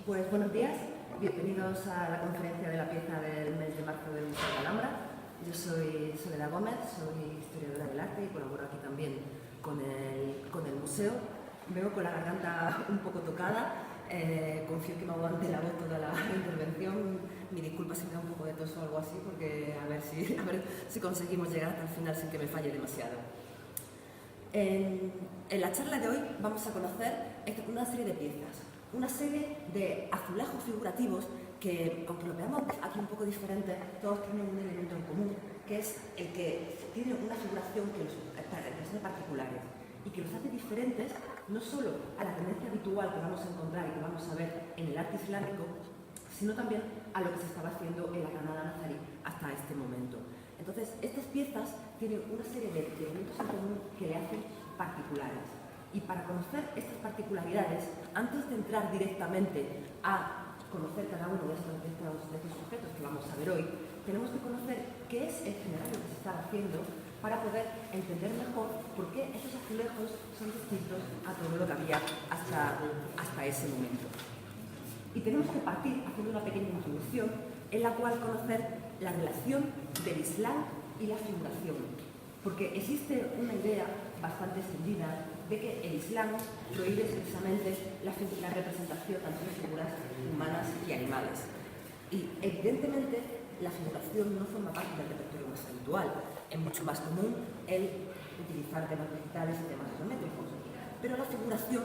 Pues buenos días, bienvenidos a la conferencia de la pieza del mes de marzo del Museo de la Alhambra. Yo soy Soledad Gómez, soy historiadora del arte y colaboro aquí también con el museo. Vengo con la garganta un poco tocada, confío que me aguante la voz toda la intervención. Mi disculpa si me da un poco de tos o algo así, porque a ver si conseguimos llegar hasta el final sin que me falle demasiado. En la charla de hoy vamos a conocer una serie de piezas, una serie de azulejos figurativos que, aunque lo veamos aquí un poco diferente, todos tienen un elemento en común, que es el que tiene una figuración que los hace particulares y que los hace diferentes no solo a la tendencia habitual que vamos a encontrar y que vamos a ver en el arte islámico, sino también a lo que se estaba haciendo en la Granada nazarí hasta este momento. Entonces, estas piezas tienen una serie de elementos en común que le hacen particulares. Y para conocer estas particularidades, antes de entrar directamente a conocer cada uno de estos objetos que vamos a ver hoy, tenemos que conocer qué es en general lo que se está haciendo para poder entender mejor por qué esos azulejos son distintos a todo lo que había hasta ese momento. Y tenemos que partir haciendo una pequeña introducción en la cual conocer la relación del Islam y la figuración, porque existe una idea bastante extendida de que el Islam prohíbe expresamente la representación tanto de figuras humanas y animales. Y evidentemente la figuración no forma parte del repertorio más habitual. Es mucho más común el utilizar temas vegetales y temas geométricos, pero la figuración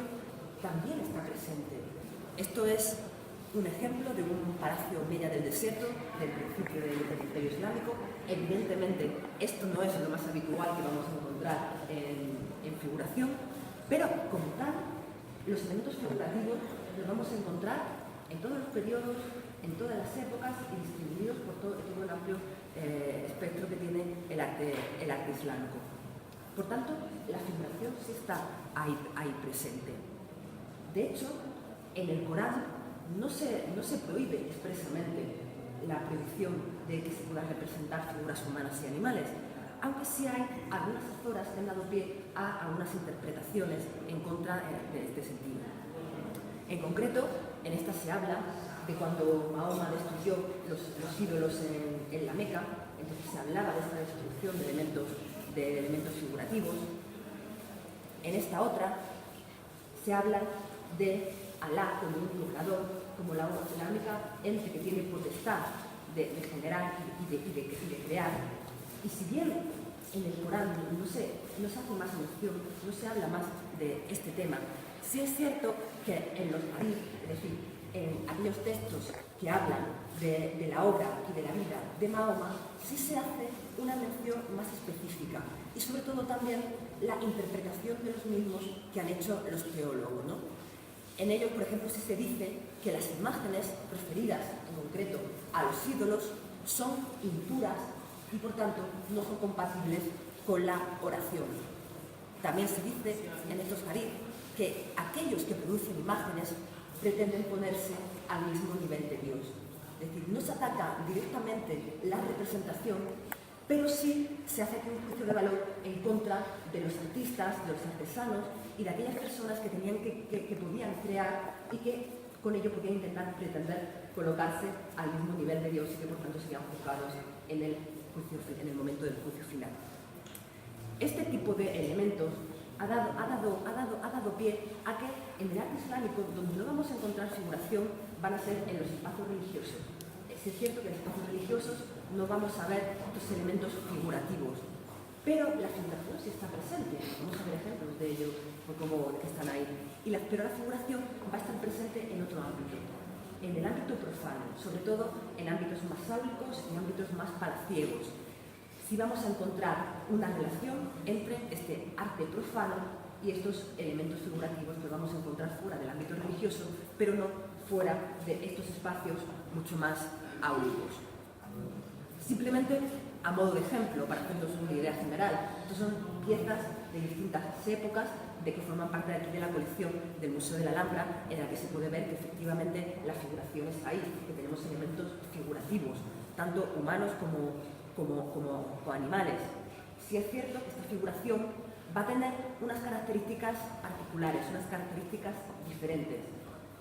también está presente. Esto es un ejemplo de un palacio Mella del desierto del principio del Imperio Islámico. Evidentemente, esto no es lo más habitual que vamos a encontrar en figuración, pero como tal, los elementos figurativos los vamos a encontrar en todos los periodos, en todas las épocas y distribuidos por todo el amplio espectro que tiene el arte islámico. Por tanto, la figuración sí está ahí presente. De hecho, en el Corán no se prohíbe expresamente la prohibición de que se puedan representar figuras humanas y animales, aunque sí hay algunas autoras que han dado pie a algunas interpretaciones en contra de este sentido. En concreto, en esta se habla de cuando Mahoma destruyó los ídolos en la Meca, entonces se hablaba de esta destrucción de elementos figurativos. En esta otra se habla de Alá como un creador, como la única ente que tiene potestad de generar y de crear. Y si bien en el Corán no se hace más mención, no se habla más de este tema, sí es cierto que en los hadith, es decir, en aquellos textos que hablan de la obra y de la vida de Mahoma, sí se hace una mención más específica y sobre todo también la interpretación de los mismos que han hecho los teólogos, ¿no? En ellos, por ejemplo, sí se dice que las imágenes referidas en concreto a los ídolos son impuras y por tanto no son compatibles con la oración. También se dice en estos hadith que aquellos que producen imágenes pretenden ponerse al mismo nivel de Dios. Es decir, no se ataca directamente la representación, pero sí se hace un juicio de valor en contra de los artistas, de los artesanos y de aquellas personas que podían crear y que con ello podían intentar pretender colocarse al mismo nivel de Dios y que por tanto serían juzgados en el momento del juicio final. Este tipo de elementos ha dado pie a que en el arte islámico, donde no vamos a encontrar figuración, van a ser en los espacios religiosos. Es cierto que en los espacios religiosos no vamos a ver estos elementos figurativos, pero la figuración sí está presente. Vamos a ver ejemplos de ello, como que están ahí. Pero la figuración va a estar presente en otro ámbito, en el ámbito profano, sobre todo en ámbitos más áulicos y ámbitos más palaciegos. Sí vamos a encontrar una relación entre este arte profano y estos elementos figurativos que vamos a encontrar fuera del ámbito religioso, pero no fuera de estos espacios mucho más áulicos. Simplemente, a modo de ejemplo, para hacernos una idea general, estas son piezas de distintas épocas que forman parte de aquí de la colección del Museo de la Alhambra, en la que se puede ver que efectivamente la figuración está ahí, que tenemos elementos figurativos, tanto humanos como animales. Sí es cierto que esta figuración va a tener unas características particulares, unas características diferentes.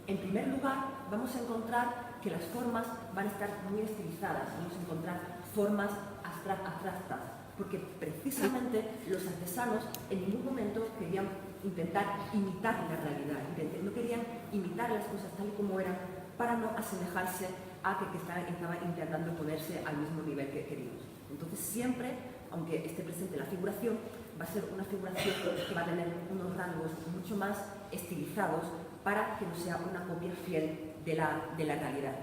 En primer lugar, vamos a encontrar que las formas van a estar muy estilizadas, vamos a encontrar formas abstractas, porque precisamente los artesanos en ningún momento querían intentar imitar la realidad, no querían imitar las cosas tal y como eran para no asemejarse a que estaba intentando ponerse al mismo nivel que queríamos. Entonces siempre, aunque esté presente la figuración, va a ser una figuración que va a tener unos rangos mucho más estilizados para que no sea una copia fiel de la realidad.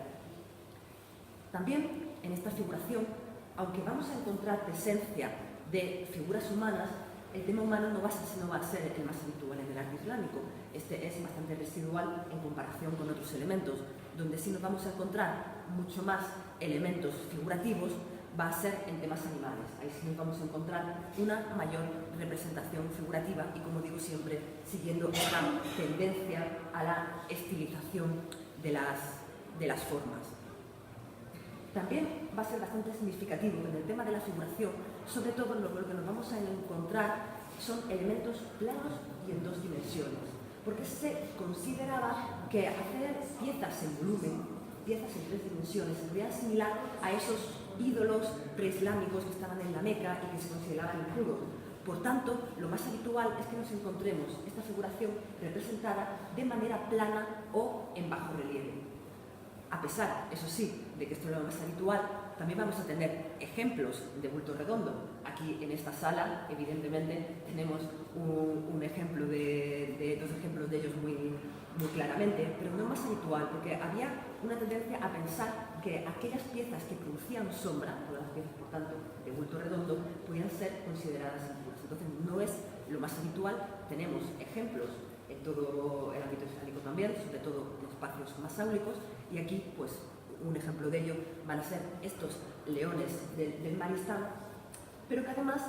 También en esta figuración, aunque vamos a encontrar presencia de figuras humanas, el tema humano no va a ser el más habitual en el arte islámico. Este es bastante residual en comparación con otros elementos. Donde sí nos vamos a encontrar mucho más elementos figurativos va a ser en temas animales. Ahí sí nos vamos a encontrar una mayor representación figurativa y, como digo siempre, siguiendo esta tendencia a la estilización de las formas. También va a ser bastante significativo en el tema de la figuración, sobre todo lo que nos vamos a encontrar son elementos planos y en 2 dimensiones, porque se consideraba que hacer piezas en volumen, piezas en 3 dimensiones, sería similar a esos ídolos preislámicos que estaban en la Meca y que se consideraban impuros. Por tanto, lo más habitual es que nos encontremos esta figuración representada de manera plana o en bajo relieve. A pesar, eso sí, de que esto es lo más habitual, también vamos a tener ejemplos de bulto redondo. Aquí en esta sala, evidentemente, tenemos un ejemplo de 2 ejemplos de ellos muy claramente, pero no más habitual, porque había una tendencia a pensar que aquellas piezas que producían sombra, todas las piezas, por tanto, de bulto redondo, podían ser consideradas impuras. Entonces, no es lo más habitual. Tenemos ejemplos en todo el ámbito islámico también, sobre todo en espacios más áulicos, y aquí, pues, un ejemplo de ello van a ser estos leones del Maristán, pero que además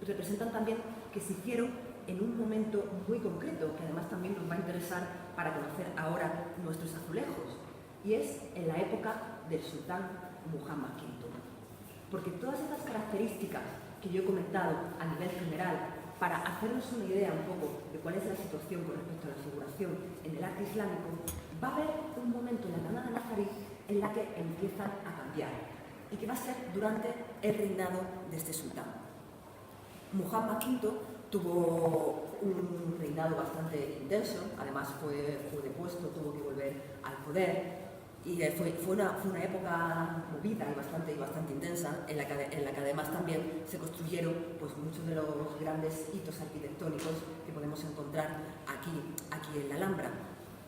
representan también que se hicieron en un momento muy concreto, que además también nos va a interesar para conocer ahora nuestros azulejos, y es en la época del sultán Muhammad V. Porque todas estas características que yo he comentado a nivel general, para hacernos una idea un poco de cuál es la situación con respecto a la figuración en el arte islámico, va a haber un momento en la Granada nazarí en la que empiezan a cambiar, y que va a ser durante el reinado de este sultán. Muhammad V tuvo un reinado bastante intenso, además fue depuesto, tuvo que volver al poder, y fue una época movida y bastante intensa, en la que además también se construyeron pues, muchos de los grandes hitos arquitectónicos que podemos encontrar aquí en la Alhambra.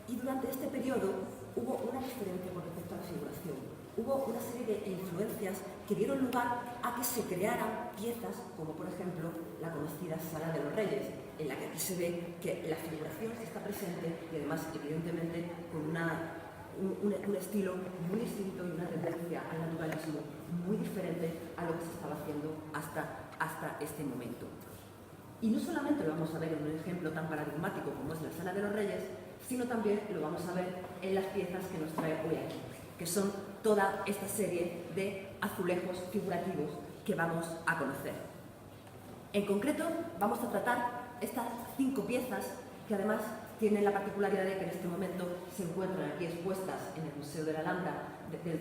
Y durante este periodo hubo una diferencia con respecto a la figuración. Hubo una serie de influencias que dieron lugar a que se crearan piezas como, por ejemplo, la conocida Sala de los Reyes, en la que aquí se ve que la figuración está presente y además, evidentemente, con un estilo muy distinto y una tendencia al naturalismo muy diferente a lo que se estaba haciendo hasta este momento. Y no solamente lo vamos a ver en un ejemplo tan paradigmático como es la Sala de los Reyes, sino también lo vamos a ver en las piezas que nos trae hoy aquí, que son toda esta serie de azulejos figurativos que vamos a conocer. En concreto, vamos a tratar estas 5 piezas que además tienen la particularidad de que en este momento se encuentran aquí expuestas en el Museo de la Alhambra,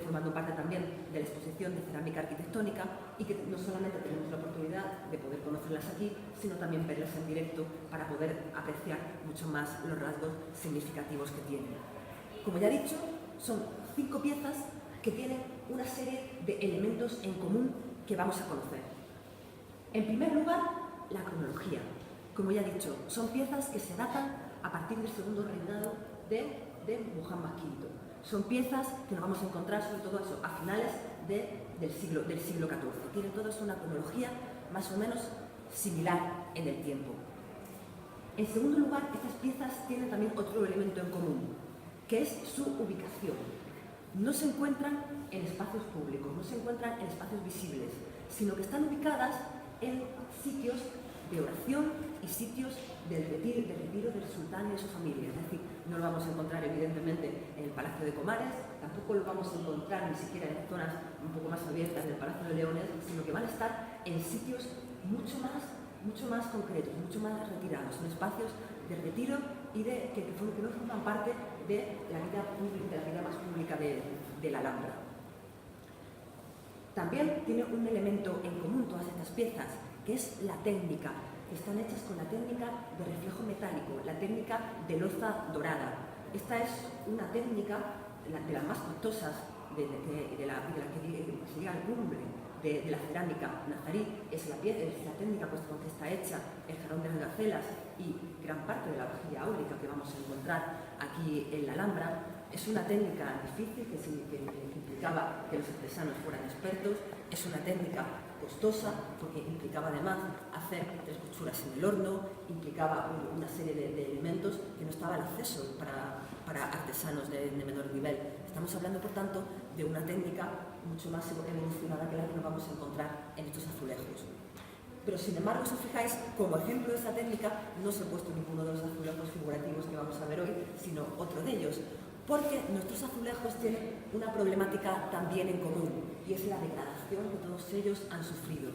formando parte también de la exposición de cerámica arquitectónica, y que no solamente tenemos la oportunidad de poder conocerlas aquí, sino también verlas en directo para poder apreciar mucho más los rasgos significativos que tienen. Como ya he dicho, son 5 piezas que tienen una serie de elementos en común que vamos a conocer. En primer lugar, la cronología. Como ya he dicho, son piezas que se datan a partir del segundo reinado de Muhammad V. Son piezas que nos vamos a encontrar sobre todo eso, a finales del siglo XIV. Tienen todas una cronología más o menos similar en el tiempo. En segundo lugar, estas piezas tienen también otro elemento en común, que es su ubicación. No se encuentran en espacios públicos, no se encuentran en espacios visibles, sino que están ubicadas en sitios de oración y sitios del retiro del sultán y de su familia. Es decir, no lo vamos a encontrar evidentemente en el Palacio de Comares, tampoco lo vamos a encontrar ni siquiera en zonas un poco más abiertas del Palacio de Leones, sino que van a estar en sitios mucho más concretos, mucho más retirados, en espacios de retiro y que no forman parte de la vida más pública de la Alhambra. También tiene un elemento en común todas estas piezas, que es la técnica, que están hechas con la técnica de reflejo metálico, la técnica de loza dorada. Esta es una técnica de las más costosas de la que se llega al cumbre de la cerámica nazarí. Es la técnica con que está hecha el jarrón de las gacelas y gran parte de la vajilla áurica que vamos a encontrar aquí en la Alhambra. Es una técnica difícil que implicaba que los artesanos fueran expertos. Es una técnica costosa porque implicaba además hacer 3 costuras en el horno, implicaba una serie de elementos que no estaba al acceso para artesanos de menor nivel. Estamos hablando, por tanto, de una técnica mucho más evolucionada que la que nos vamos a encontrar en estos azulejos. Pero, sin embargo, si os fijáis, como ejemplo de esta técnica, no se ha puesto ninguno de los azulejos figurativos que vamos a ver hoy, sino otro de ellos, porque nuestros azulejos tienen una problemática también en común, y es la degradación que todos ellos han sufrido.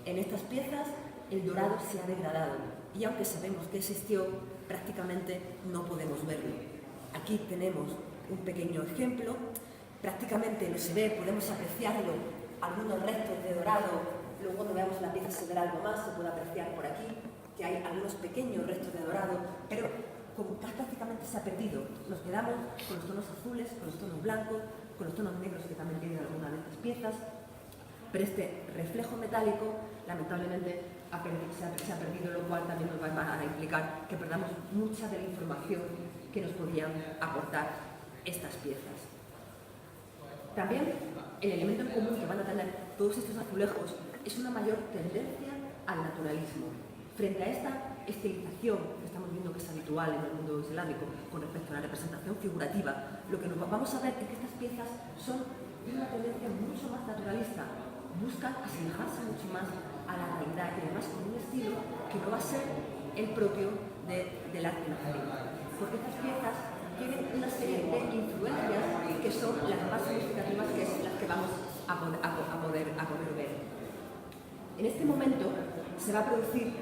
En estas piezas, el dorado se ha degradado, y aunque sabemos que existió, prácticamente no podemos verlo. Aquí tenemos un pequeño ejemplo, prácticamente no se ve, podemos apreciarlo, algunos restos de dorado. Luego, cuando veamos la pieza se verá algo más, se puede apreciar por aquí que hay algunos pequeños restos de dorado, pero como prácticamente se ha perdido, nos quedamos con los tonos azules, con los tonos blancos, con los tonos negros que también tienen algunas de estas piezas, pero este reflejo metálico lamentablemente se ha perdido, lo cual también nos va a implicar que perdamos mucha de la información que nos podían aportar estas piezas. También el elemento en común que van a tener todos estos azulejos es una mayor tendencia al naturalismo. Frente a esta estilización que estamos viendo que es habitual en el mundo islámico con respecto a la representación figurativa, lo que nos vamos a ver es que estas piezas son de una tendencia mucho más naturalista, buscan asemejarse mucho más a la realidad y además con un estilo que no va a ser el propio del arte nazarí. Porque estas piezas tienen una serie de influencias que son las más significativas, que es las que vamos a poder ver. En este momento se va a producir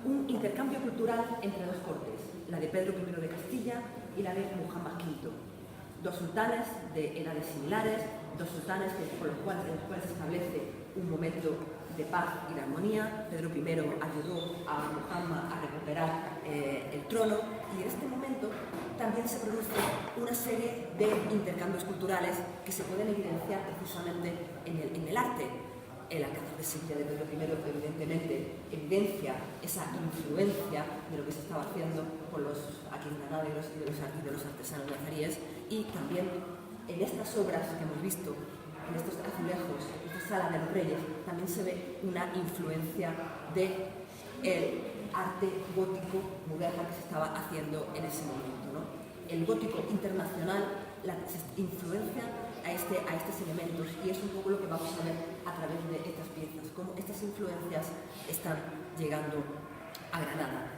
un intercambio cultural entre 2 cortes, la de Pedro I de Castilla y la de Muhammad V. 2 sultanes de edades similares, 2 sultanes con los cuales se establece un momento de paz y de armonía. Pedro I ayudó a Muhammad a recuperar el trono, y en este momento también se produce una serie de intercambios culturales que se pueden evidenciar precisamente en el arte. El Alcázar de Sevilla de Pedro I, evidentemente, evidencia esa influencia de lo que se estaba haciendo con los aquí en Granada y de los artesanos nazaríes, y también en estas obras que hemos visto, en estos azulejos, en esta Sala de los Reyes, también se ve una influencia del arte gótico moderno que se estaba haciendo en ese momento, ¿no? El gótico internacional influencia a estos elementos, y es un poco lo que vamos a ver a través de estas piezas, cómo estas influencias están llegando a Granada.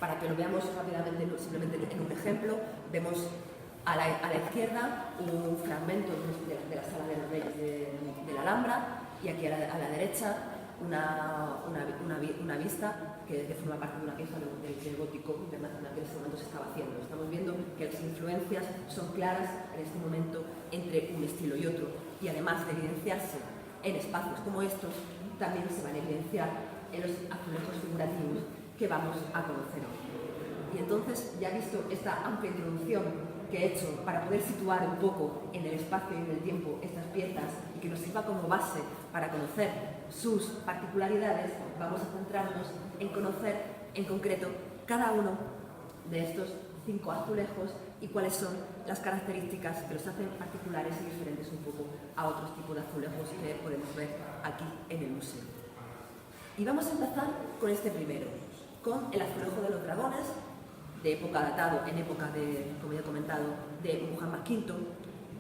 Para que lo veamos rápidamente, simplemente en un ejemplo, vemos a la izquierda un fragmento de la Sala de los Reyes de la Alhambra, y aquí a la derecha una vista que forma parte de una pieza del gótico internacional que en este momento se estaba haciendo. Estamos viendo que las influencias son claras en este momento entre un estilo y otro, y además de evidenciarse en espacios como estos, también se van a evidenciar en los azulejos figurativos que vamos a conocer hoy. Y entonces, ya visto esta amplia introducción que he hecho para poder situar un poco en el espacio y en el tiempo estas piezas y que nos sirva como base para conocer sus particularidades, vamos a centrarnos en conocer en concreto cada uno de estos 5 azulejos y cuáles son las características que los hacen particulares y diferentes un poco a otros tipos de azulejos que podemos ver aquí en el museo. Y vamos a empezar con este primero, con el azulejo de los dragones, de época datado, en época de, como ya he comentado, de Muhammad V,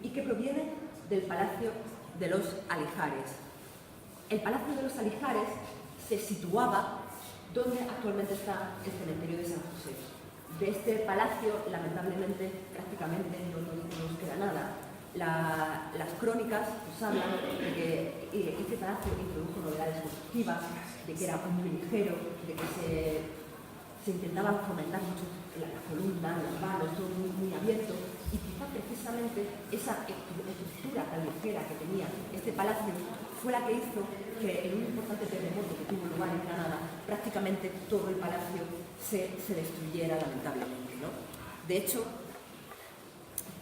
y que proviene del Palacio de los Alijares. El Palacio de los Alijares se situaba donde actualmente está el cementerio de San José. De este palacio, lamentablemente, prácticamente no nos queda nada. Las crónicas nos hablan de que este palacio introdujo novedades constructivas, de que era muy ligero, de que se se intentaba fomentar mucho la columna, los vanos, todo muy abierto, y quizá precisamente esa estructura tan ligera que tenía este palacio fue la que hizo que en un importante terremoto que tuvo lugar en Granada, prácticamente todo el palacio se destruyera lamentablemente, ¿no? De hecho,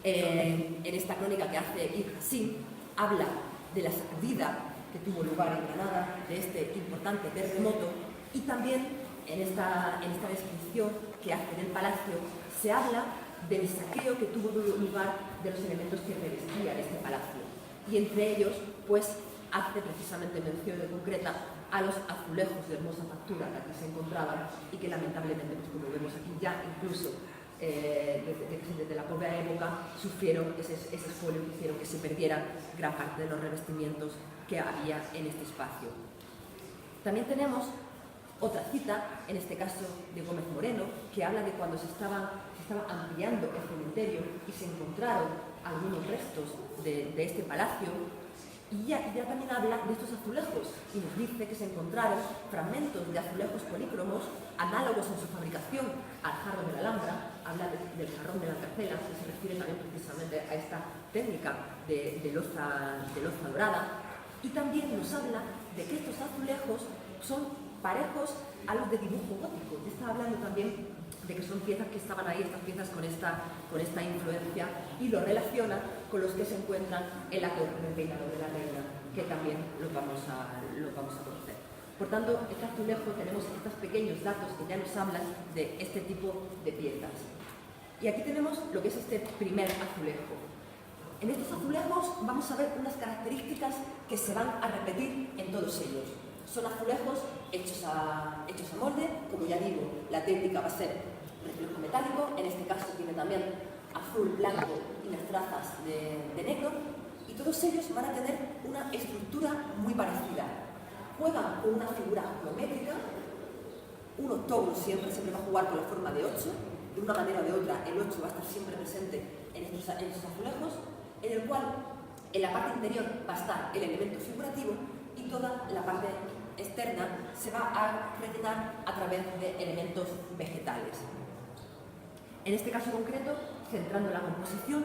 en esta crónica que hace Ibn Hasim, habla de la sacudida que tuvo lugar en Granada, de este importante terremoto, y también en esta descripción que hace del palacio se habla del saqueo que tuvo lugar de los elementos que revestían este palacio. Y entre ellos, pues, hace precisamente mención concreta a los azulejos de hermosa factura que aquí se encontraban y que lamentablemente, pues, como vemos aquí ya, incluso desde la propia época, sufrieron ese expolio que hicieron que se perdieran gran parte de los revestimientos que había en este espacio. También tenemos otra cita, en este caso de Gómez Moreno, que habla de cuando se estaba ampliando el cementerio y se encontraron algunos restos de este palacio, y ya también habla de estos azulejos y nos dice que se encontraron fragmentos de azulejos polícromos análogos en su fabricación al jarrón de la Alhambra, habla del jarrón de la Carcela, que se refiere también precisamente a esta técnica de loza dorada, y también nos habla de que estos azulejos son parejos a los de dibujo gótico. Está hablando también de que son piezas que estaban ahí, estas piezas con esta influencia, y lo relaciona con los que se encuentran en la torre del reinado de la reina, que también los vamos a conocer. Por tanto, este azulejo tenemos estos pequeños datos que ya nos hablan de este tipo de piezas. Y aquí tenemos lo que es este primer azulejo. En estos azulejos vamos a ver unas características que se van a repetir en todos ellos. Son azulejos hechos a molde, como ya digo, la técnica va a ser reflejo metálico, en este caso tiene también azul, blanco y las trazas de negro, y todos ellos van a tener una estructura muy parecida. Juegan con una figura geométrica, un octógono siempre va a jugar con la forma de 8, de una manera o de otra el 8 va a estar siempre presente en estos azulejos, en el cual en la parte interior va a estar el elemento figurativo y toda la parte externa se va a rellenar a través de elementos vegetales. En este caso concreto, centrando la composición,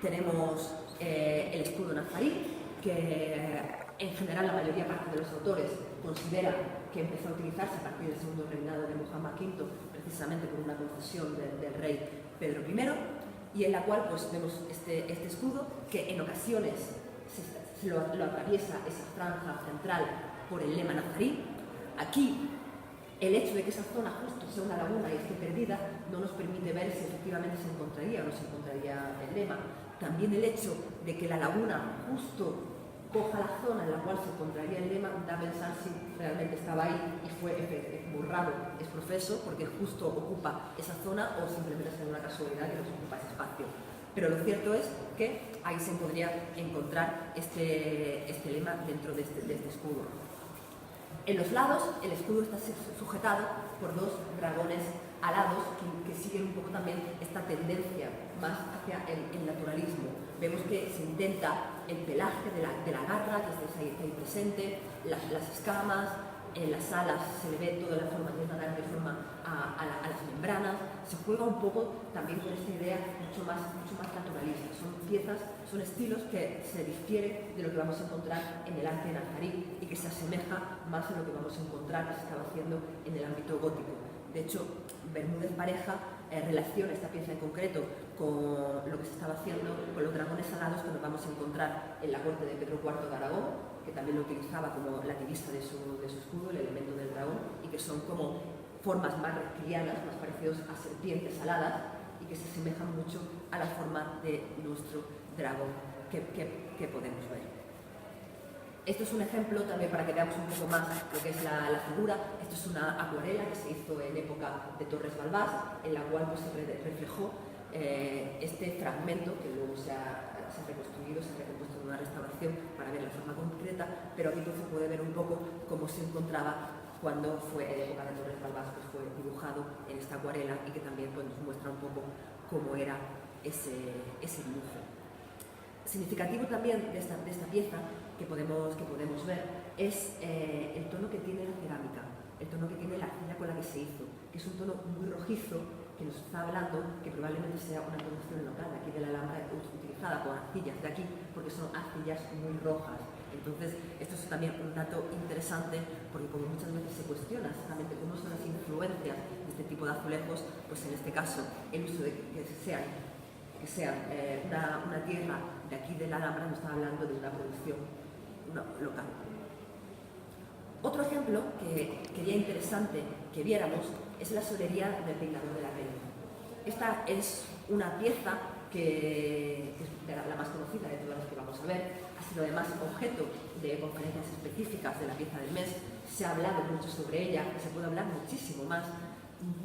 tenemos el escudo nazarí, que en general la mayoría de los autores consideran que empezó a utilizarse a partir del segundo reinado de Muhammad V, precisamente por una concesión del rey Pedro I, y en la cual pues, vemos este escudo que en ocasiones lo atraviesa esa franja central por el lema nazarí. Aquí, el hecho de que esa zona justo sea una laguna y esté perdida no nos permite ver si efectivamente se encontraría o no se encontraría el lema. También el hecho de que la laguna justo coja la zona en la cual se encontraría el lema da a pensar si realmente estaba ahí y fue borrado es profeso porque justo ocupa esa zona o simplemente es una casualidad que nos ocupa ese espacio. Pero lo cierto es que ahí se podría encontrar este lema dentro de este escudo. En los lados, el escudo está sujetado por dos dragones alados que siguen un poco también esta tendencia más hacia el naturalismo. Vemos que se intenta el pelaje de la garra, que está ahí presente, las escamas, en las alas se le ve toda la forma de dar de forma a las membranas. Se juega un poco también con esta idea mucho más naturalista. Son piezas, son estilos que se difieren de lo que vamos a encontrar en el arte nazarí y que se asemeja más a lo que vamos a encontrar que se estaba haciendo en el ámbito gótico. De hecho, Bermúdez Pareja relaciona esta pieza en concreto con lo que se estaba haciendo con los dragones alados que nos vamos a encontrar en la corte de Pedro IV de Aragón, que también lo utilizaba como la divisa de su escudo, el elemento del dragón, y que son como formas más reptilianas, más parecidos a serpientes aladas, y que se asemejan mucho a la forma de nuestro dragón que podemos ver. Esto es un ejemplo también para que veamos un poco más lo que es la figura. Esto es una acuarela que se hizo en época de Torres Balbás, en la cual pues, se reflejó este fragmento que luego se ha reconstruido, se ha recompuesto en una restauración para ver la forma concreta, pero aquí pues, se puede ver un poco cómo se encontraba cuando fue en época de Torres Balbás, pues fue dibujado en esta acuarela y que también pues, nos muestra un poco cómo era ese dibujo. Significativo también de esta pieza que podemos ver es el tono que tiene la cerámica. el tono que tiene la arcilla con la que se hizo, que es un tono muy rojizo, que nos está hablando que probablemente sea una producción local de aquí de la Alhambra utilizada con arcillas de aquí, porque son arcillas muy rojas. Entonces, esto es también un dato interesante, porque como muchas veces se cuestiona exactamente cómo son las influencias de este tipo de azulejos, pues en este caso el uso de que sean una tierra de aquí de la Alhambra nos está hablando de una producción local. Otro ejemplo que sería interesante que viéramos es la solería del peinador de la reina. Esta es una pieza que es la más conocida de todas las que vamos a ver, ha sido además objeto de conferencias específicas de la pieza del mes, se ha hablado mucho sobre ella, se puede hablar muchísimo más.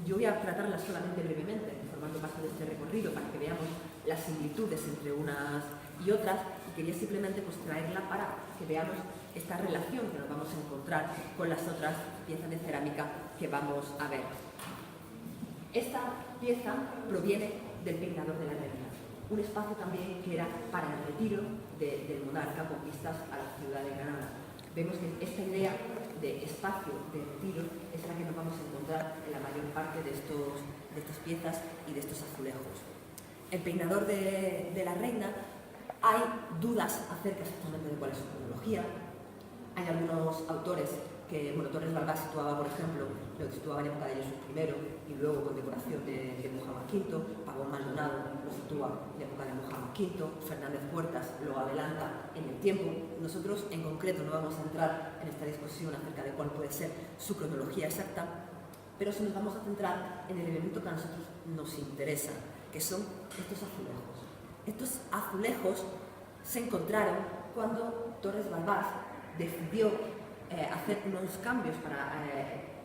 Yo voy a tratarla solamente brevemente, formando parte de este recorrido para que veamos las similitudes entre unas y otras, y quería simplemente pues, traerla para que veamos esta relación que nos vamos a encontrar con las otras piezas de cerámica que vamos a ver. Esta pieza proviene del peinador de la reina, un espacio también que era para el retiro del monarca con vistas a la ciudad de Granada. Vemos que esta idea de espacio de retiro es la que nos vamos a encontrar en la mayor parte de estas piezas y de estos azulejos. El peinador de la reina, hay dudas acerca exactamente de cuál es su cronología. Hay algunos autores que, Torres Barba situaba, por ejemplo, lo situaba en época de Jesús I y luego con decoración de Muhammad V, Pavón Maldonado lo sitúa en época de Muhammad V, Fernández Puertas lo adelanta en el tiempo. Nosotros en concreto no vamos a entrar en esta discusión acerca de cuál puede ser su cronología exacta, pero sí nos vamos a centrar en el elemento que a nosotros nos interesa, que son estos azulejos. Estos azulejos se encontraron cuando Torres Barba decidió hacer unos cambios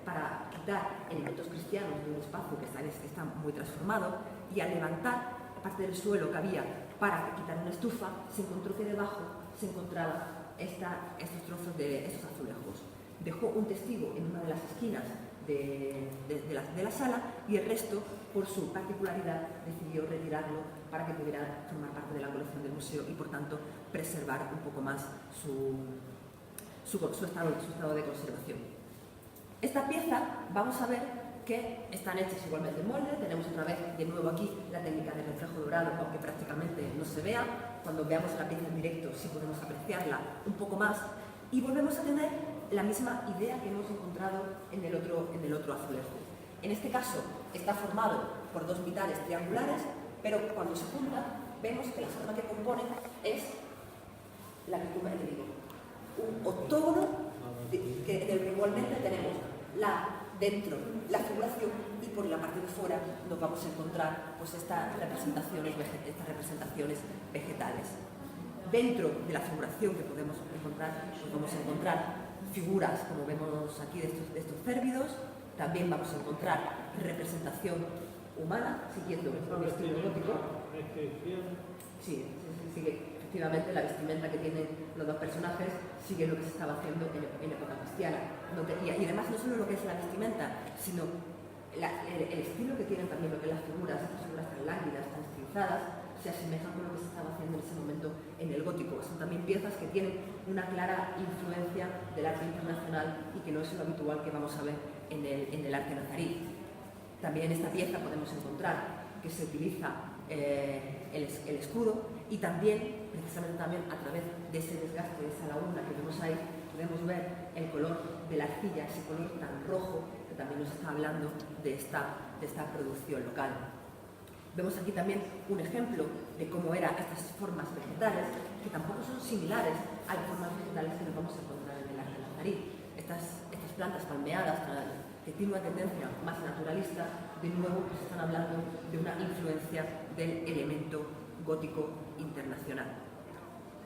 para quitar elementos cristianos de un espacio que está muy transformado, y al levantar parte del suelo que había para quitar una estufa, se encontró que debajo se encontraban estos trozos de estos azulejos. Dejó un testigo en una de las esquinas de la sala, y el resto, por su particularidad, decidió retirarlo para que pudiera formar parte de la colección del museo y, por tanto, preservar un poco más su estado de conservación. Esta pieza vamos a ver que están hechas igualmente en molde. Tenemos otra vez de nuevo aquí la técnica de reflejo dorado, aunque prácticamente no se vea. Cuando veamos la pieza en directo sí podemos apreciarla un poco más, y volvemos a tener la misma idea que hemos encontrado en el otro azulejo. En este caso está formado por dos mitades triangulares, pero cuando se juntan vemos que la forma que componen es la que digo, un octógono del que igualmente tenemos dentro la figuración, y por la parte de fuera nos vamos a encontrar pues, estas representaciones vegetales. Dentro de la figuración que podemos encontrar, pues vamos a encontrar figuras, como vemos aquí, de estos cérvidos. También vamos a encontrar representación humana, siguiendo el estilo gótico. Sí, efectivamente, la vestimenta que tienen los dos personajes sigue lo que se estaba haciendo en época cristiana. Y además no solo lo que es la vestimenta, sino el estilo que tienen también lo que es las figuras, estas figuras tan lánguidas, tan estilizadas, se asemejan con lo que se estaba haciendo en ese momento en el gótico. Son también piezas que tienen una clara influencia del arte internacional y que no es lo habitual que vamos a ver en el arte nazarí. También en esta pieza podemos encontrar que se utiliza el escudo, y también, precisamente también a través de ese desgaste, de esa laguna que vemos ahí, podemos ver el color de la arcilla, ese color tan rojo que también nos está hablando de esta producción local. Vemos aquí también un ejemplo de cómo eran estas formas vegetales, que tampoco son similares a las formas vegetales que nos vamos a encontrar en el arte nazarí. Estas plantas palmeadas, que tienen una tendencia más naturalista, de nuevo pues están hablando de una influencia del elemento gótico internacional.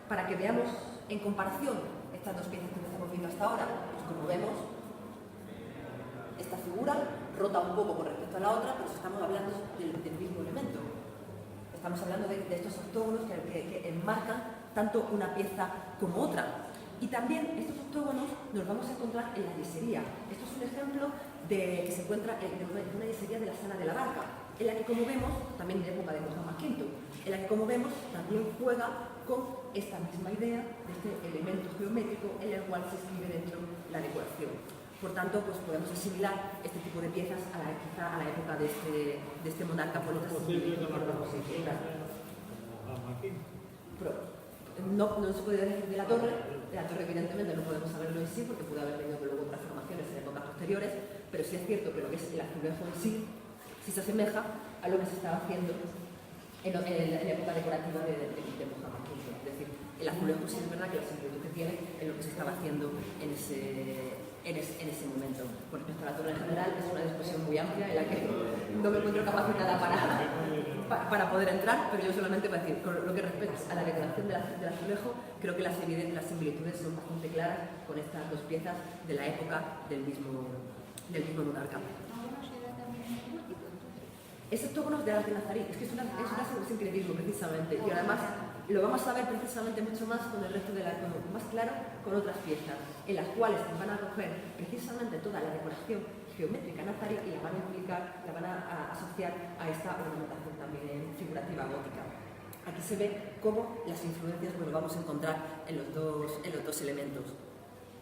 Para que veamos en comparación estas dos piezas que estamos viendo hasta ahora, pues como vemos, esta figura rota un poco con respecto a la otra, pero estamos hablando del mismo elemento. Estamos hablando de estos octógonos que enmarcan tanto una pieza como otra. Y también estos octógonos nos vamos a encontrar en la yesería. Esto es un ejemplo que se encuentra en una yesería de la Sala de la Barca, en la que, como vemos, también de época de Muhammad V, en la que, como vemos, también juega con esta misma idea de este elemento geométrico en el cual se escribe dentro la decoración. Por tanto, pues podemos asimilar este tipo de piezas quizá a la época de este monarca por estas similitudes que vamos a encontrar. No se puede decir de la torre evidentemente no podemos saberlo en sí porque puede haber tenido luego otras formaciones en épocas posteriores, pero sí es cierto que lo que es el azulejo en sí se asemeja a lo que se estaba haciendo en la época decorativa de Muhammad V. Es decir, el azulejo sí es verdad que la similitud que tiene es lo que se estaba haciendo en ese momento. Con respecto a la torre en general, es una discusión muy amplia en la que no me encuentro capacitada para poder entrar, pero yo solamente para decir, con lo que respecta a la decoración del azulejo, creo que las similitudes son bastante claras con estas dos piezas de la época del mismo monarca. Es octógonos de arte nazarí, es que es una sincretismo precisamente, y además lo vamos a ver precisamente mucho más con el resto más claro con otras piezas, en las cuales van a coger precisamente toda la decoración geométrica nazarí y la van a implicar, la van a asociar a esta ornamentación también figurativa gótica. Aquí se ve cómo las influencias nos vamos a encontrar en los dos elementos.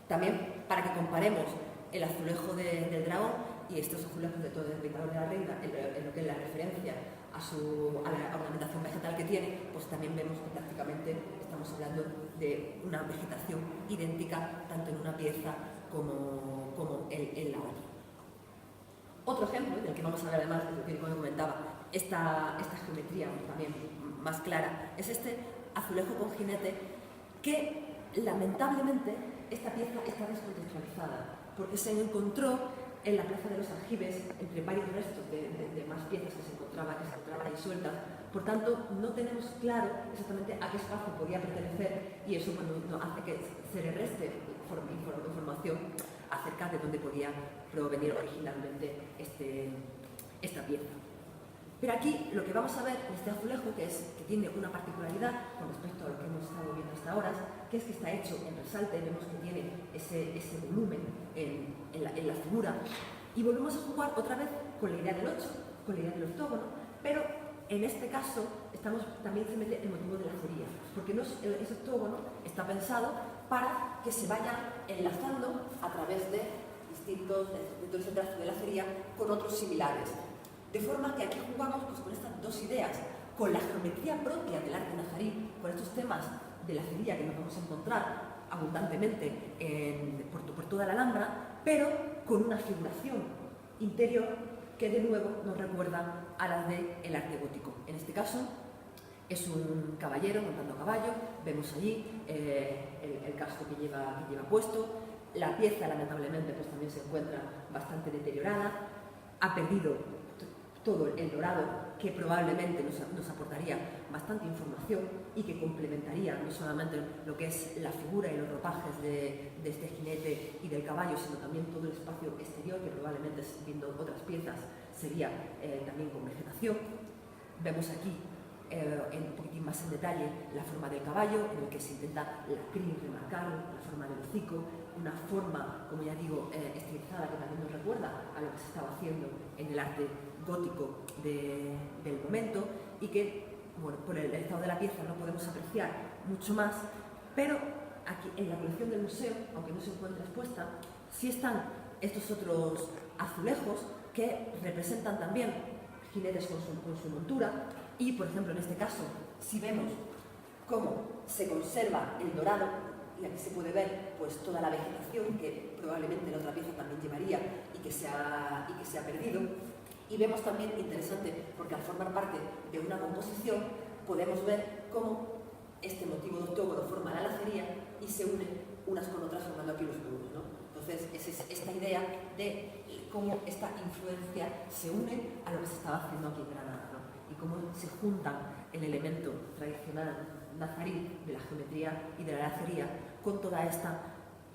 También para que comparemos el azulejo del dragón y estos azulejos de todo el picador de la reina en lo que es la referencia a la ornamentación vegetal que tiene, pues también vemos que prácticamente estamos hablando de una vegetación idéntica tanto en una pieza como en la otra. Otro ejemplo, del que vamos a ver además, como comentaba, esta geometría también más clara, es este azulejo con jinete que lamentablemente esta pieza está descontextualizada porque se encontró en la plaza de los Aljibes, entre varios restos de más piezas que se encontraban ahí sueltas. Por tanto, no tenemos claro exactamente a qué espacio podía pertenecer y eso nos hace que se le reste información acerca de dónde podía provenir originalmente esta pieza. Pero aquí lo que vamos a ver en este azulejo, que tiene una particularidad con respecto a lo que hemos estado viendo hasta ahora, que es que está hecho en resalte, vemos que tiene ese volumen en la figura, y volvemos a jugar otra vez con la idea del 8, con la idea del octógono, pero en este caso también se mete el motivo de la lacería, porque ese octógono está pensado para que se vaya enlazando a través de distintos sectores de lacería con otros similares. De forma que aquí jugamos pues, con estas dos ideas, con la geometría propia del arte nazarí, con estos temas de lacería que nos vamos a encontrar abundantemente por toda la Alhambra, pero con una figuración interior que de nuevo nos recuerda a las del arte gótico. En este caso es un caballero montando a caballo, vemos allí el casco que lleva puesto, la pieza lamentablemente pues, también se encuentra bastante deteriorada, ha perdido todo el dorado, que probablemente nos aportaría bastante información y que complementaría no solamente lo que es la figura y los ropajes de este jinete y del caballo, sino también todo el espacio exterior, que probablemente, viendo otras piezas, sería también con vegetación. Vemos aquí, un poquitín más en detalle, la forma del caballo, en el que se intenta la crin remarcar, la forma del hocico, una forma, como ya digo, estilizada, que también nos recuerda a lo que se estaba haciendo en el arte gótico del momento, y que, bueno, por el estado de la pieza no podemos apreciar mucho más, pero aquí en la colección del museo, aunque no se encuentra expuesta, sí están estos otros azulejos que representan también jinetes con su montura, y por ejemplo en este caso, si vemos cómo se conserva el dorado, y aquí se puede ver pues toda la vegetación que probablemente la otra pieza también llevaría y que se ha perdido. Y vemos también, interesante, porque al formar parte de una composición podemos ver cómo este motivo de octógono forma la lacería y se unen unas con otras formando aquí los nudos, ¿no? Entonces es esta idea de cómo esta influencia se une a lo que se estaba haciendo aquí en Granada, ¿no? Y cómo se juntan el elemento tradicional nazarí de la geometría y de la lacería con toda esta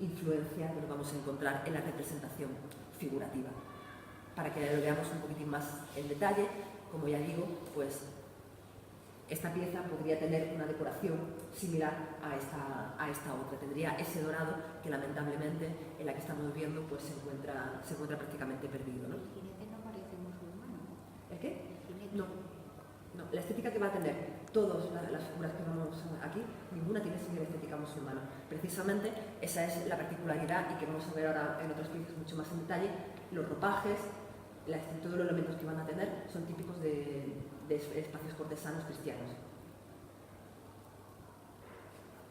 influencia que nos vamos a encontrar en la representación figurativa. Para que lo veamos un poquitín más en detalle, como ya digo, pues esta pieza podría tener una decoración similar a esta otra. Tendría ese dorado que lamentablemente en la que estamos viendo pues se encuentra prácticamente perdido, ¿no? El jinete no parece musulmán, ¿no? ¿El qué? El jinete. No. No, la estética que va a tener todas las figuras que vamos aquí, ninguna tiene señal estética musulmana. Precisamente esa es la particularidad y que vamos a ver ahora en otros piezas mucho más en detalle. Los ropajes, todos los elementos que van a tener son típicos de espacios cortesanos cristianos.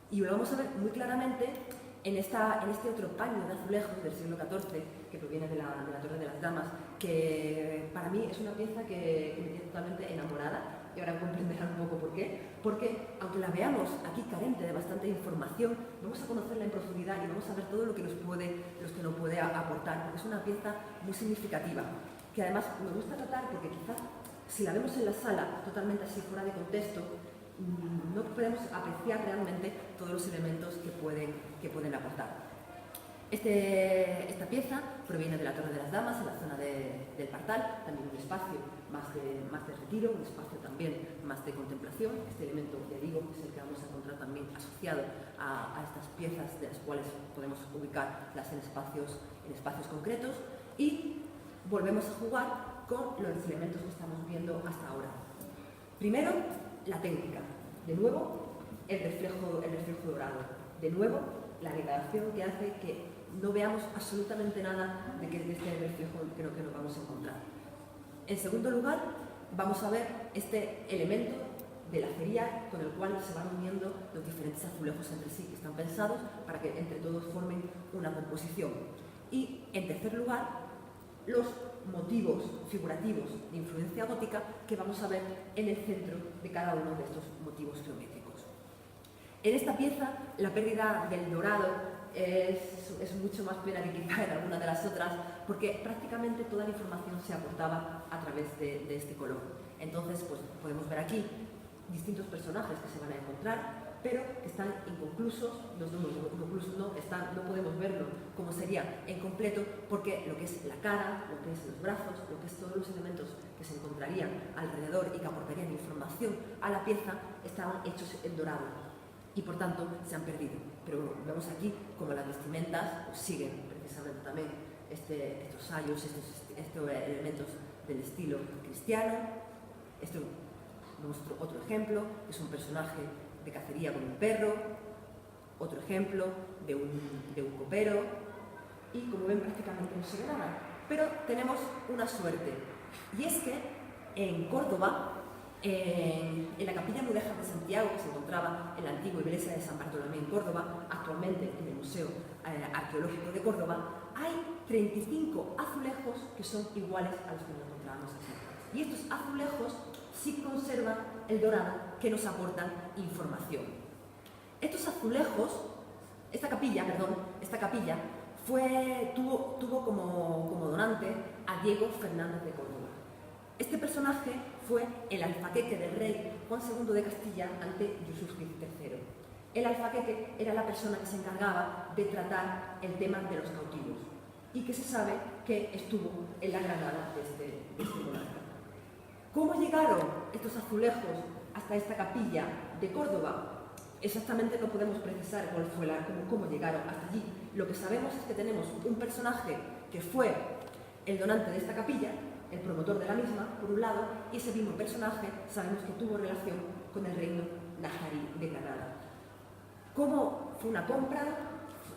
Y lo vamos a ver muy claramente en este otro paño de azulejos del siglo XIV, que proviene de la Torre de las Damas, que para mí es una pieza que me tiene totalmente enamorada, y ahora comprenderán un poco por qué, porque aunque la veamos aquí carente de bastante información, vamos a conocerla en profundidad y vamos a ver todo lo que nos puede aportar, porque es una pieza muy significativa, que además me gusta tratar porque quizás si la vemos en la sala totalmente así fuera de contexto, no podemos apreciar realmente todos los elementos que pueden aportar. Esta pieza proviene de la Torre de las Damas, en la zona del Partal, también un espacio más de retiro, un espacio también más de contemplación. Este elemento, ya digo, es el que vamos a encontrar también asociado a estas piezas, de las cuales podemos ubicarlas en espacios concretos, y volvemos a jugar con los elementos que estamos viendo hasta ahora. Primero, la técnica. De nuevo, el reflejo dorado. De nuevo, la degradación que hace que no veamos absolutamente nada de este reflejo que nos vamos a encontrar. En segundo lugar, vamos a ver este elemento de lacería con el cual se van uniendo los diferentes azulejos entre sí, que están pensados para que entre todos formen una composición. Y, en tercer lugar, los motivos figurativos de influencia gótica que vamos a ver en el centro de cada uno de estos motivos geométricos. En esta pieza, la pérdida del dorado es mucho más plena que quizá en alguna de las otras, porque prácticamente toda la información se aportaba a través de este color. Entonces, pues podemos ver aquí distintos personajes que se van a encontrar, pero que están inconclusos, no podemos verlo como sería en completo, porque lo que es la cara, lo que es los brazos, lo que es todos los elementos que se encontrarían alrededor y que aportarían información a la pieza, estaban hechos en dorado y por tanto se han perdido. Pero bueno, vemos aquí como las vestimentas pues, siguen precisamente también estos sayos, estos elementos del estilo cristiano. Esto nuestro otro ejemplo es un personaje de cacería con un perro, otro ejemplo de un copero, y como ven prácticamente no se ve nada. Pero tenemos una suerte, y es que en Córdoba, en la capilla mudéjar de Santiago, que se encontraba en la antigua iglesia de San Bartolomé en Córdoba, actualmente en el Museo Arqueológico de Córdoba, hay 35 azulejos que son iguales a los que nos encontrábamos aquí. Y estos azulejos sí conservan el dorado que nos aportan información. Estos azulejos, esta capilla tuvo como donante a Diego Fernández de Córdoba. Este personaje fue el alfaqueque del rey Juan II de Castilla ante Yusuf III. El alfaqueque era la persona que se encargaba de tratar el tema de los cautivos y que se sabe que estuvo en la granada de este monarca. ¿Cómo llegaron estos azulejos hasta esta capilla de Córdoba? Exactamente no podemos precisar cómo llegaron hasta allí. Lo que sabemos es que tenemos un personaje que fue el donante de esta capilla, el promotor de la misma, por un lado, y ese mismo personaje sabemos que tuvo relación con el reino nazarí de Granada. ¿Cómo fue una compra?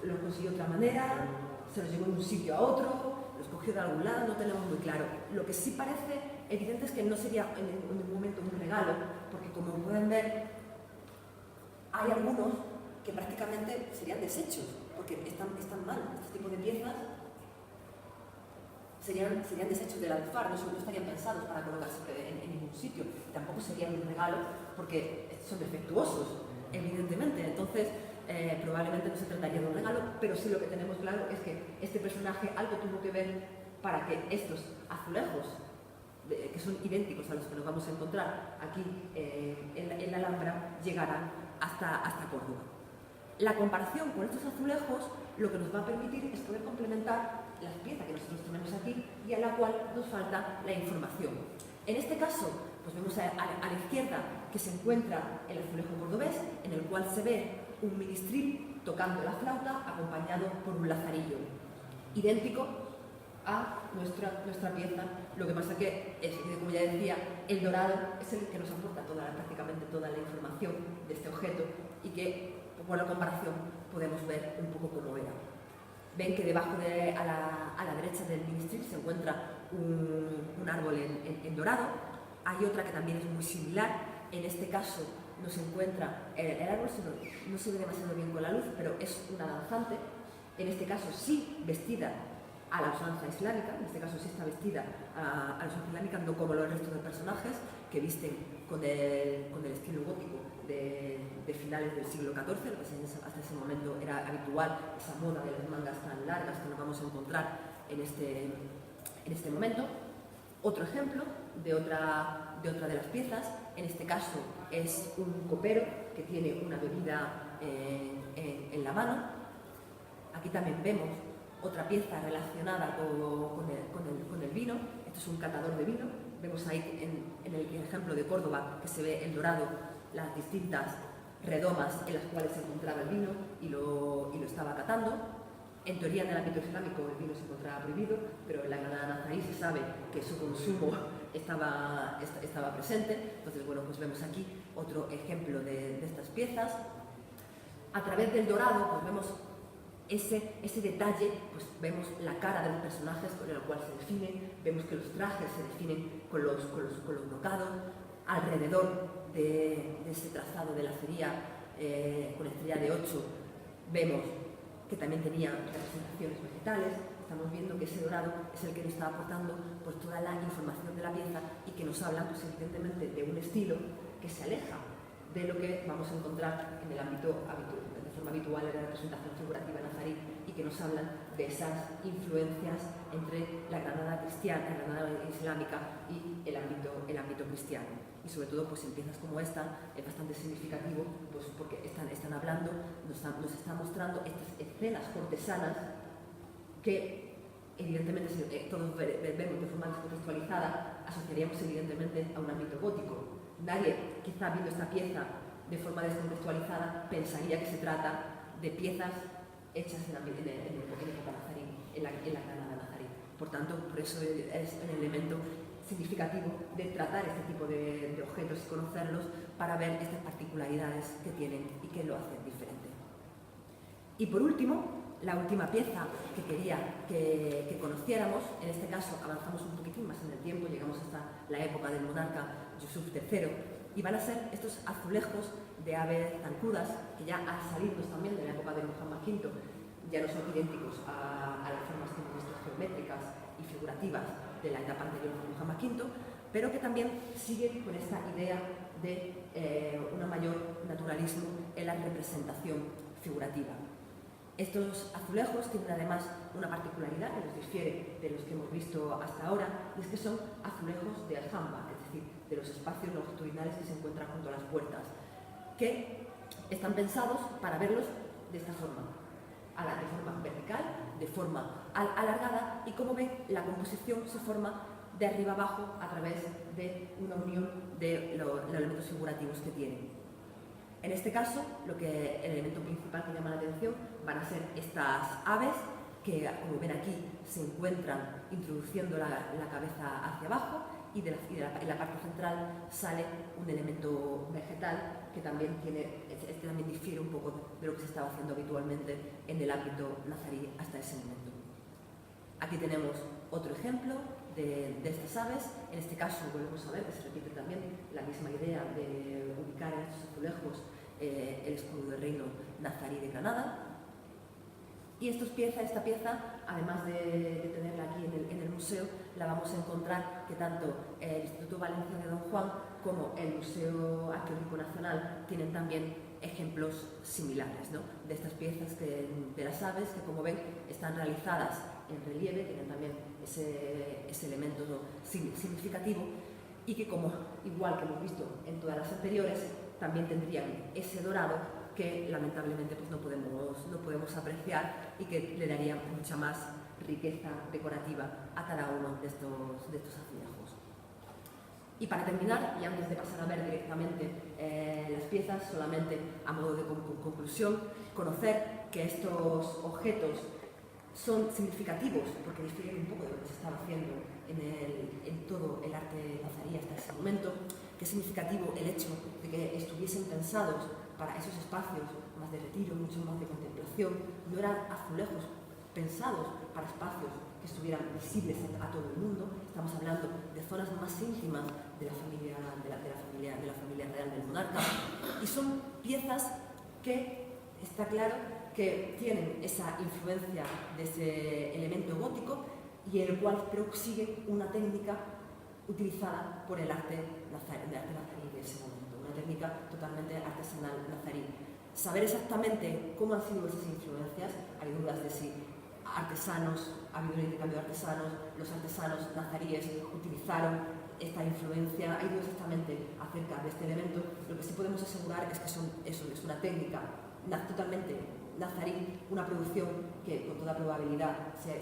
¿Lo consiguió de otra manera? ¿Se lo llevó de un sitio a otro? ¿Lo escogió de algún lado? No tenemos muy claro. Lo que sí parece evidente es que no sería en ningún momento un regalo, porque como pueden ver, hay algunos que prácticamente serían desechos, porque están mal. Este tipo de piezas serían desechos del alfar, no estarían pensados para colocarse en ningún sitio. Tampoco serían un regalo, porque son defectuosos, evidentemente. Entonces, probablemente no se trataría de un regalo, pero sí lo que tenemos claro es que este personaje algo tuvo que ver para que estos azulejos, que son idénticos a los que nos vamos a encontrar aquí en la Alhambra, llegaran hasta Córdoba. La comparación con estos azulejos lo que nos va a permitir es poder complementar las piezas que nosotros tenemos aquí y a la cual nos falta la información. En este caso, pues vemos a la izquierda que se encuentra el azulejo cordobés, en el cual se ve un ministril tocando la flauta acompañado por un lazarillo, idéntico a nuestra pieza. Lo que pasa que, como ya decía, el dorado es el que nos aporta prácticamente toda la información de este objeto y que, por la comparación, podemos ver un poco cómo era. Ven que debajo a la derecha del mini strip se encuentra un árbol en dorado. Hay otra que también es muy similar. En este caso no se encuentra el árbol, no se ve demasiado bien con la luz, pero es una danzante. En este caso sí vestida a la usanza islámica, en este caso sí está vestida a la usanza islámica, no como los restos de personajes que visten con el estilo gótico de finales del siglo XIV, lo que hasta ese momento era habitual, esa moda de las mangas tan largas que nos vamos a encontrar en este momento. Otro ejemplo de otra de las piezas, en este caso es un copero que tiene una bebida en la mano. Aquí también vemos otra pieza relacionada con el vino. Esto es un catador de vino. Vemos ahí en el ejemplo de Córdoba que se ve el dorado, las distintas redomas en las cuales se encontraba el vino y lo estaba catando. En teoría, en el ámbito islámico el vino se encontraba prohibido, pero en la Granada nazarí se sabe que su consumo estaba presente. Entonces, bueno, pues vemos aquí otro ejemplo de estas piezas. A través del dorado, pues vemos ese detalle, pues vemos la cara de los personajes con el cual se definen, vemos que los trajes se definen con los brocados. Alrededor de ese trazado de lacería con estrella de 8 vemos que también tenía representaciones vegetales. Estamos viendo que ese dorado es el que nos está aportando pues, toda la información de la pieza y que nos habla pues, evidentemente de un estilo que se aleja de lo que vamos a encontrar en el ámbito habitual, de forma habitual en la representación figurativa nazarí, y que nos hablan de esas influencias entre la Granada cristiana, la Granada islámica y el ámbito cristiano. Y sobre todo pues, en piezas como esta es bastante significativo pues, porque están hablando, nos están mostrando estas escenas cortesanas que evidentemente si todos vemos de forma descontextualizada asociaríamos evidentemente a un ámbito gótico. Nadie quizá viendo esta pieza de forma descontextualizada pensaría que se trata de piezas hechas en época nazarí, en la Granada nazarí. Por tanto, por eso es un elemento significativo de tratar este tipo de objetos y conocerlos para ver estas particularidades que tienen y que lo hacen diferente. Y por último, la última pieza que quería que conociéramos, en este caso avanzamos un poquitín más en el tiempo, llegamos hasta la época del monarca Yusuf III, y van a ser estos azulejos de aves zancudas, que ya han salido también de la época de Muhammad V, ya no son idénticos a las formas que hemos visto geométricas y figurativas de la etapa anterior de Muhammad V, pero que también siguen con esta idea de un mayor naturalismo en la representación figurativa. Estos azulejos tienen además una particularidad que los difiere de los que hemos visto hasta ahora, y es que son azulejos de Alhambra, es decir, de los espacios longitudinales que se encuentran junto a las puertas, que están pensados para verlos de esta forma, de forma vertical, de forma alargada, y como ven, la composición se forma de arriba abajo a través de una unión de los elementos figurativos que tienen. En este caso, el elemento principal que llama la atención van a ser estas aves que, como ven aquí, se encuentran introduciendo la cabeza hacia abajo, y en la parte central sale un elemento vegetal que también también difiere un poco de lo que se estaba haciendo habitualmente en el ámbito nazarí hasta ese momento. Aquí tenemos otro ejemplo de estas aves. En este caso volvemos a ver que se repite también la misma idea de ubicar en estos azulejos el escudo del reino nazarí de Granada. Y esta pieza, además de tenerla aquí en el museo, la vamos a encontrar que tanto el Instituto Valenciano de Don Juan como el Museo Arqueológico Nacional tienen también ejemplos similares, ¿no?, de estas piezas de las aves que, como ven, están realizadas en relieve, tienen también ese elemento significativo, y que, igual que hemos visto en todas las anteriores, también tendrían ese dorado que lamentablemente pues, no podemos apreciar, y que le daría mucha más riqueza decorativa a cada uno de estos azulejos. Y para terminar, y antes de pasar a ver directamente las piezas, solamente a modo de conclusión, conocer que estos objetos son significativos porque difieren un poco de lo que se estaba haciendo en todo el arte nazarí hasta ese momento, que es significativo el hecho de que estuviesen pensados para esos espacios más de retiro, mucho más de contemplación, no eran azulejos pensados para espacios que estuvieran visibles a todo el mundo. Estamos hablando de zonas más íntimas de la familia real del monarca, y son piezas que está claro que tienen esa influencia de ese elemento gótico y el cual prosigue una técnica utilizada por el arte nazarí de ese momento, una técnica totalmente artesanal nazarí. Saber exactamente cómo han sido esas influencias, hay dudas de si artesanos, ha habido un intercambio de artesanos, los artesanos nazaríes utilizaron esta influencia, hay dudas exactamente acerca de este elemento. Lo que sí podemos asegurar es que es una técnica totalmente nazarí, una producción que con toda probabilidad se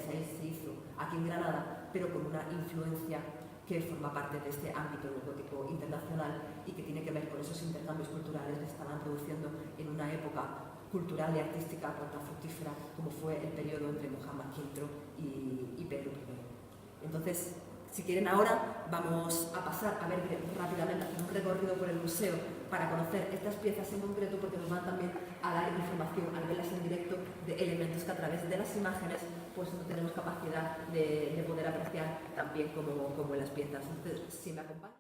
hizo aquí en Granada, pero con una influencia que forma parte de este ámbito del gótico internacional y que tiene que ver con esos intercambios culturales que se estaban produciendo en una época cultural y artística tan fructífera como fue el periodo entre Muhammad V y Pedro I. Entonces, si quieren ahora, vamos a pasar a ver rápidamente, hacer un recorrido por el museo para conocer estas piezas en concreto, porque nos van también a dar información, al verlas en directo, de elementos que a través de las imágenes pues no tenemos capacidad de poder apreciar tan bien como en las piezas. Entonces, si me acompañan.